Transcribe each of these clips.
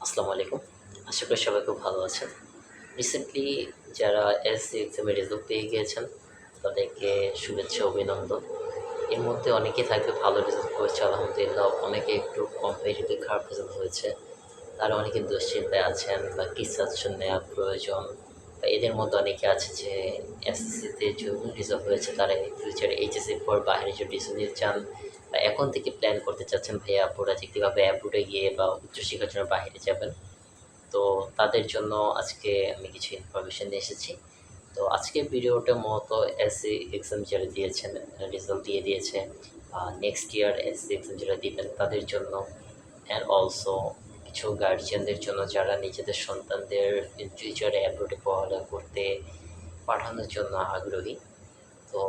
আসসালামু আলাইকুম। আশা করি সবাই খুব ভালো আছেন। রিসেন্টলি যারা এসএসসি এক্সামের রেজাল্ট পেয়ে গিয়েছেন, তাদেরকে শুভেচ্ছা, অভিনন্দন। এর মধ্যে অনেকেই থাকবে ভালো রেজাল্ট করেছে আলহামদুলিল্লাহ। অনেকে একটু কম্পারেটিভলি খারাপ রেজাল্ট হয়েছে। তারা অনেকে দুশ্চিন্তায় আছেন বা কী সাজেশন নেওয়া প্রয়োজন। বা এদের মধ্যে অনেকে আছে যে এসএসসিতে যে রেজাল্ট হয়েছে তারা ফিউচারে এইচএসসির পর বাইরে যদি ডিসিশন নিতে চান বা এখন থেকে প্ল্যান করতে চাচ্ছেন ভাইয়া আপুরা যে কীভাবে অ্যাব্রোডে গিয়ে বা উচ্চশিক্ষার জন্য বাইরে যাবেন। তো তাদের জন্য আজকে আমি কিছু ইনফরমেশন নিয়ে এসেছি। তো আজকের ভিডিওটা মূলত এসএসসি এক্সাম যারা দিয়েছেন, রেজাল্ট দিয়ে দিয়েছে, নেক্সট ইয়ার এসএসসি এক্সাম যারা দিবেন তাদের জন্য, অ্যান্ড অলসো কিছু গার্জিয়ানদের জন্য যারা নিজেদের সন্তানদের ইন ফিউচারে অ্যাব্রোডে পড়ালেখা করতে পাঠানোর জন্য আগ্রহী। তো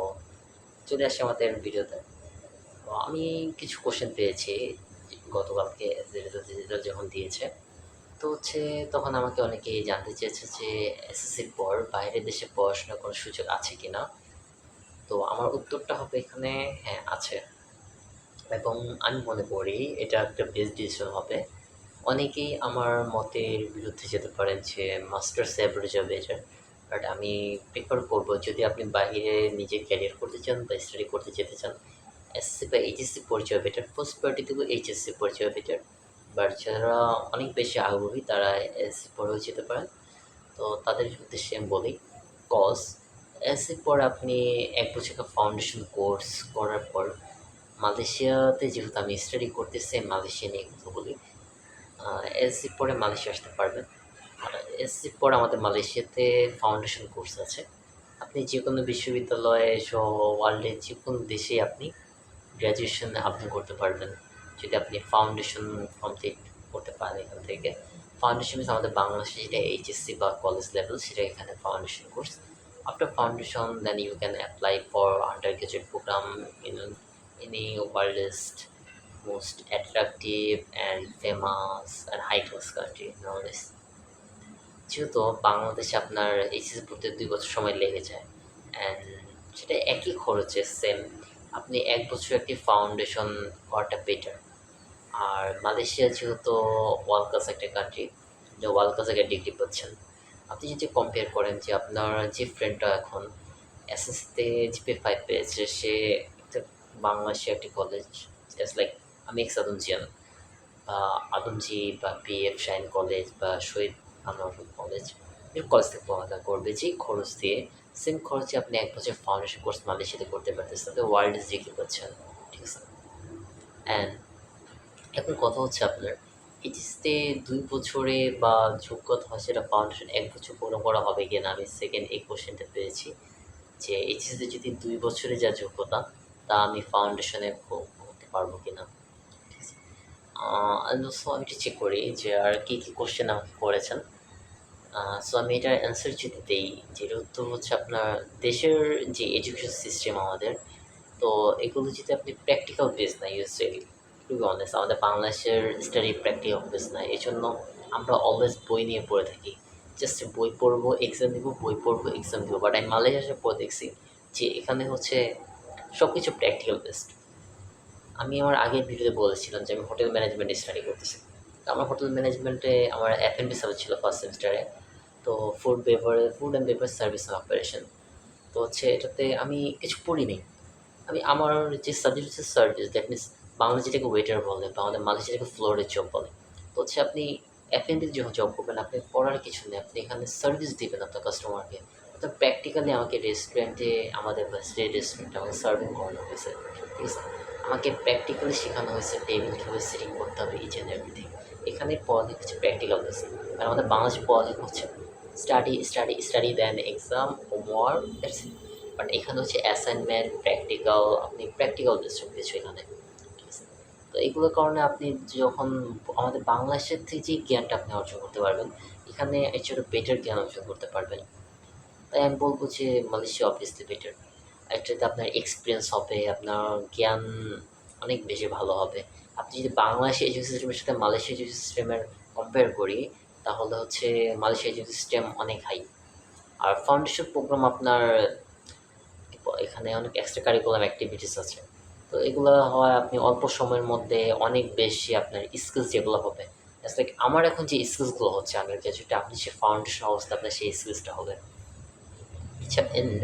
চলে আসি আমাদের ভিডিওতে। তো আমি কিছু কোশ্চেন পেয়েছি গতকালকে রেজাল্ট যখন দিয়েছে। তো তখন আমাকে অনেকেই জানতে চেয়েছে যে এসএসসির পর বাইরের দেশে পড়াশোনার কোনো সুযোগ আছে কি না? তো আমার উত্তরটা হবে এখানে হ্যাঁ, আছে। এবং আমি মনে করি এটা একটা বেস্ট ডিসিশন হবে। অনেকেই আমার মতের বিরুদ্ধে যেতে পারেন যে মাস্টার্স অ্যাব্রোডে যাওয়া বেটার। বাট আমি প্রেফার করব যদি আপনি বাইরে নিজের ক্যারিয়ার করতে চান বা স্টাডি করতে যেতে চান, এসএসসি বা এইচএসসি পড়ে যাওয়া বেটার। ফার্স্ট প্রায়োরিটি দেবো এইচএসসি পড়ে যাওয়া বেটার। বাট যারা অনেক বেশি আগ্রহী তারা এসএসসি পড়েও যেতে পারেন। তো তাদের উদ্দেশ্যে আমি বলি, কজ এসএসসির পর আপনি ১ বছর একটা ফাউন্ডেশন কোর্স করার পর মালয়েশিয়াতে যেহেতু আমি স্টাডি করতেছি, মালয়েশিয়া নিয়ে কথা বলি। এসএসসির পরে মালয়েশিয়া আসতে পারবেন। আর এসএসসির পর আমাদের মালয়েশিয়াতে ফাউন্ডেশন কোর্স আছে। আপনি যেকোনো বিশ্ববিদ্যালয়ে সহ ওয়ার্ল্ডের যেকোনো দেশেই আপনি গ্র্যাজুয়েশনে আবেদন করতে পারবেন, যদি আপনি ফাউন্ডেশন কমপ্লিট করতে পারেন এখান থেকে। ফাউন্ডেশন মিনস আমাদের বাংলাদেশে যেটা এইচএসসি বা কলেজ লেভেল, সেটা এখানে foundation course. After foundation then you can apply for undergraduate program in any world's most attractive and famous and high class country nowadays. যেহেতু বাংলাদেশে আপনার এইচএসসি পড়তে ২ বছর সময় লেগে যায়, অ্যান্ড সেটা একই খরচে সেম। আপনি ১ বছর একটি ফাউন্ডেশন করাটা বেটার। আর মালয়েশিয়া যেহেতু ওয়ার্ল্ড ক্লাস একটা কান্ট্রি, যে ওয়ার্ল্ড ক্লাস একটা ডিগ্রি পাচ্ছেন। আপনি যদি কম্পেয়ার করেন যে আপনার যে ফ্রেন্ডটা এখন এসএসসিতে জিপিএ ৫ পেয়েছে, সে একটা বাংলাদেশে একটি কলেজ জাস্ট লাইক আমি এক্স আদমজিয়ান বা আদমজি বা পিএফ শাইন কলেজ বা শহীদ আনোয়ার কলেজ, এরকম কলেজ থেকে পড়ালেখা করবে যেই খরচ দিয়ে, সেম খরচে আপনি ১ বছর ফাউন্ডেশন কোর্স মালয়েশিয়াতে করতে পারতেছেন, তাতে ওয়ার্ল্ডে ডিগ্রি পাচ্ছেন। ঠিক আছে? অ্যান্ড এখন কথা হচ্ছে আপনার এইচএসসিতে ২ বছরে বা যোগ্যতা হয় সেটা ফাউন্ডেশন ১ বছর পুরো করা হবে কিনা, আমি সেকেন্ড এই কোশ্চেনটা পেয়েছি যে এইচএসসিতে যদি ২ বছরে যা যোগ্যতা তা আমি ফাউন্ডেশনে করতে পারবো কিনা। ঠিক আছে? অলসো আমি একটু চেক করি যে আর কী কী কোশ্চেন আমাকে করেছেন। সো আমি এটার অ্যান্সার যদি দেই, যেটা উত্তর হচ্ছে আপনার দেশের যে এডুকেশন সিস্টেম আমাদের, তো এগুলো যদি আপনি প্র্যাকটিক্যাল বেস না ইউজুয়ালি, টু বি অনেস্ট আমাদের বাংলাদেশের স্টাডি প্র্যাকটিক্যাল বেস না, এই জন্য আমরা অলওয়েজ বই নিয়ে পড়ে থাকি। জাস্ট বই পড়বো, এক্সাম দিব, বই পড়বো, এক্সাম দিব। বাট আমি মালয়েশিয়া আসার পর দেখছি যে এখানে সব কিছু প্র্যাকটিক্যাল বেসড। আমি আমার আগের ভিডিওতে বলেছিলাম যে আমি হোটেল ম্যানেজমেন্টে স্টাডি করতেছি। তো আমার হোটেল ম্যানেজমেন্টে আমার এফ&বি সাবজেক্ট ছিল ফার্স্ট সেমিস্টারে। তো food and beverage service and operation. তো এটাতে আমি কিছু পড়িনি। আমি আমার যে সাবজেক্ট হচ্ছে সার্ভিস, দ্যাট মিনস বাংলা যেটাকে ওয়েটার বলে বা আমাদের মালয়েশিয়া যেটাকে ফ্লোরের জব বলে। তো আপনি এফ&বিতে যখন জব করবেন, আপনি পড়ার কিছু নেই, আপনি এখানে সার্ভিস দিবেন আপনার কাস্টমারকে। তো প্র্যাকটিক্যালি আমাকে রেস্টুরেন্টে, আমাদের ভার্সিটির রেস্টুরেন্টে আমাকে সার্ভিং করানো হয়েছে। ঠিক আছে? আমাকে প্র্যাকটিক্যালি শেখানো হয়েছে টেবিল কীভাবে সেটিং করতে হবে, ইচ অ্যান্ড এভরিথিং। এখানে পড়ালেখা হচ্ছে প্র্যাকটিক্যাল বেস। আর আমাদের বাংলাদেশে পড়ালেখা হচ্ছে study study study then exam, homework, that's it. But এখানে হচ্ছে অ্যাসাইনমেন্ট, প্র্যাকটিক্যাল, আপনি প্র্যাকটিক্যাল বেস সব কিছু এখানে। ঠিক আছে? তো এগুলোর কারণে আপনি যখন আমাদের বাংলাদেশের থেকে যে জ্ঞানটা আপনি অর্জন করতে পারবেন, এখানে এর চেয়ে বেটার জ্ঞান অর্জন করতে পারবেন। তাই আমি বলব যে মালয়েশিয়া অবভিয়াসলি বেটার। একটাতে আপনার এক্সপিরিয়েন্স হবে, আপনার জ্ঞান অনেক বেশি ভালো হবে। আপনি যদি বাংলাদেশের এডুকেশন সিস্টেমের সাথে মালয়েশিয়া এডুকেশন সিস্টেমের কম্পেয়ার করি, তাহলে মালয়েশিয়া এডুকেশন সিস্টেম অনেক হাই। আর ফাউন্ডেশন প্রোগ্রাম আপনার এখানে অনেক এক্সট্রা কারিকুলাম অ্যাক্টিভিটিস আছে। তো এগুলো হওয়ায় আপনি অল্প সময়ের মধ্যে অনেক বেশি আপনার স্কিলস ডেভেলপ হবে। ইটস লাইক আমার এখন যে স্কিলসগুলো হচ্ছে আমি গ্র্যাজুয়েটে, আপনি যে ফাউন্ডেশন অবস্থা আপনার সেই স্কিলসটা হবে। আচ্ছা, এন্ড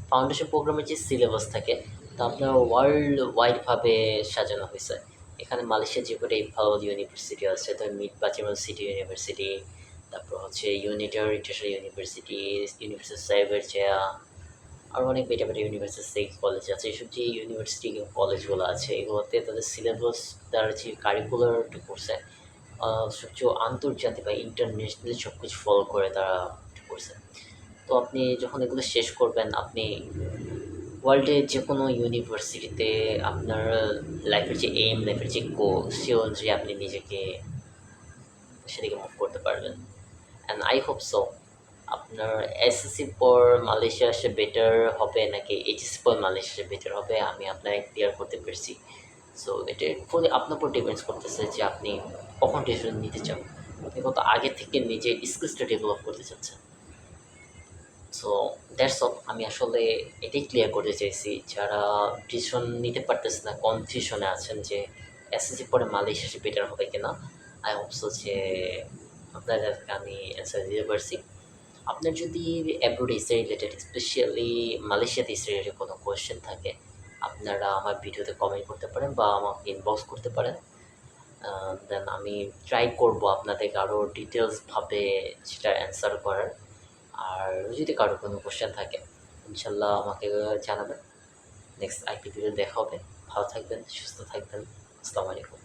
ফাউন্ডেশন প্রোগ্রামের যে সিলেবাস থাকে তা আপনার ওয়ার্ল্ড ওয়াইডভাবে সাজানো হয়েছে। এখানে মালয়েশিয়ার যে কটা ভালো ইউনিভার্সিটি আছে, তো মিট বাচিমাল সিটি ইউনিভার্সিটি, তারপর হচ্ছে ইউনিটার ইন্টারন্যাশনাল ইউনিভার্সিটি, ইউনিভার্সিটি সাইবার চেয়া, আরও অনেক বেটা বেটা ইউনিভার্সিটি কলেজ আছে। এইসব যে ইউনিভার্সিটি কলেজগুলো আছে এগুলোতে তাদের সিলেবাস তার যে কারিকুলারটা করছে সবচেয়ে আন্তর্জাতিক বা ইন্টারন্যাশনালি সব কিছু ফলো করে তারা করছে। তো আপনি যখন এগুলো শেষ করবেন আপনি ওয়ার্ল্ডের যে কোনো ইউনিভার্সিটিতে আপনার লাইফের যে এইম, লাইফের যে গোল সে অনুযায়ী আপনি নিজেকে সেদিকে মুভ করতে পারবেন। অ্যান্ড আই হোপ সো আপনার এসএসসি পর মালয়েশিয়া আসে বেটার হবে নাকি এইচএসসি পর মালয়েশিয়া আসে বেটার হবে আমি আপনাকে ক্লিয়ার করতে পেরেছি। সো এটা ফুলি আপনার উপর ডিপেন্ডস করতেছে যে আপনি কখন ডিসিশন নিতে চান, আপনি কত আগে থেকে নিজের স্কিলসটা ডেভেলপ করতে চাচ্ছেন। So that's all. আমি আসলে এটাই ক্লিয়ার করতে চাইছি যারা ডিসিশন নিতে পারতেছে না, কনফিউশনে আছেন যে এসএসসি পরে মালয়েশিয়া বেটার হবে কিনা। আই হোপসো যে আপনাদেরকে আমি অ্যান্সার দিতে পারছি। আপনার যদি অ্যাব্রোড হিস্ট্রি রিলেটেড স্পেশালি মালয়েশিয়াতে হিস্ট্রি রিলেটেড কোনো কোয়েশ্চেন থাকে আপনারা আমার ভিডিওতে কমেন্ট করতে পারেন বা আমাকে ইনবক্স করতে পারেন। দেন আমি ট্রাই করব আপনাদেরকে আরও ডিটেলসভাবে সেটার অ্যান্সার করার। আর যদি কারো কোনো কোশ্চেন থাকে ইনশাল্লাহ আমাকে জানাবেন। নেক্সট আইপি ভিডিও দেখা হবে। ভালো থাকবেন, সুস্থ থাকবেন। আসসালামু আলাইকুম।